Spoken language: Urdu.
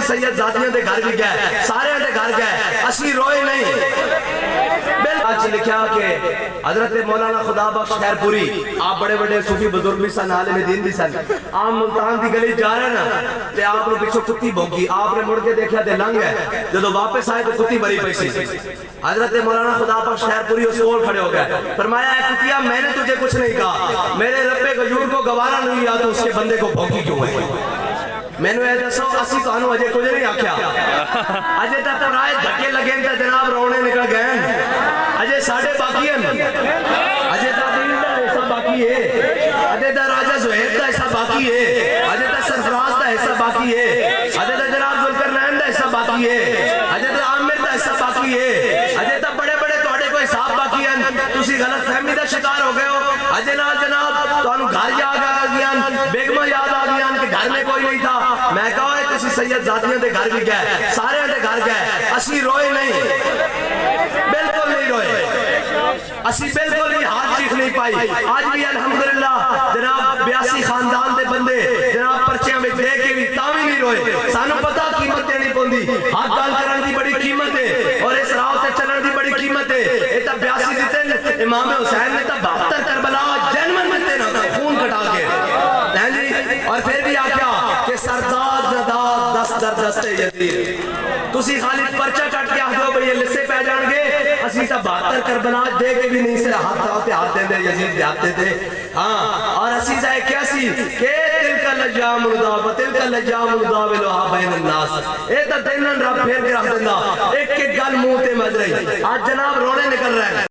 سید ذاتیاں دے گھر بھی گئے، سارے دے گھر گئے، اسی روئے نہیں۔ آج لکھا کہ حضرت مولانا خدا بخش خیر پوری آپ بڑے بڑے صوفی بزرگ بھی سن، عالم دین بھی سن، آپ ملتان دی گلی جا رہے نا تے آپ نے پیچھے کتی بھونکی، آپ نے مڑ کے دیکھا تے لنگ ہے، جدو واپس آئے تو کتی بری پیسی۔ حضرت مولانا خدا بخش خیر پوری اس کول کھڑے ہو گئے، فرمایا اے کتیا میں نے تجھے کچھ نہیں کہا، میرے رب غیور کو گوارا نہیں یا تو اس کے بندے کو بھونکی کیوں ہے؟ میں نے ایسا سو اسی تو انو اجے کچھ نہیں آکھیا، اجے تا پرائے دھکے لگیں تا جناب رونے نکل گئے، اجے ساڑھے باقی ہیں، اجے تا دین دا ایسا باقی ہے، اجے تا راجہ زہید دا ایسا باقی ہے، اجے تا سرفراز دا ایسا باقی ہے، اجے تا جناب ذوالقرنین دا ایسا باقی ہے، اجے تا عامر دا ایسا باقی ہے، اجے تا بڑے بڑے توڑے کو حساب باقی ہیں، تسی غلط فہمی دا شکار ہو گئے ہو، اجے نا جناب تو انو گھر یاد آ گیا، بیگمہ یاد آ گیا کہ گھر میں کوئی نہیں تھا، میں کہا ہے کسی سید ذاتیاں دے گھر بھی گئے، سارے دے گھر گئے، اسی روئے نہیں، بالکل نہیں روئے، اسی بالکل نہیں ہاتھ چیخ نہیں پائی۔ آج بھی الحمدللہ جناب 82 خاندان دے بندے جناب پرچیاں میں دے کے بھی تاوی نہیں روئے، سانو پتا قیمت دینی پوندی، ہاتھ گال کرن دی بڑی قیمت ہے اور اس راہ سے چلن دی بڑی قیمت ہے۔ یہ تا 82 دیتے امام حسین نے تا 72 کربلا جنمن میں دینا خون کٹا کے، اور پھر بھی آکھیا کہ سرداد نداد دست در دست یزید، تسی خالد پرچہ کٹ کے آدھو بھئی یہ لسے پہ جان گے، اسی تا 72 کربلا دے کے بھی نہیں سے ہاتھ آتے آتے دے یزید دے آتے دے، ہاں اور اسی جائے کیا سی کہ تلک لجام مرداب تلک لجام مرداب لوہا بین الناس، اے تا دینن رب پھیر کے رکھ دینا، ایک ایک گل منہ تے مد رہی، آج جناب رونے نکل رہے ہیں۔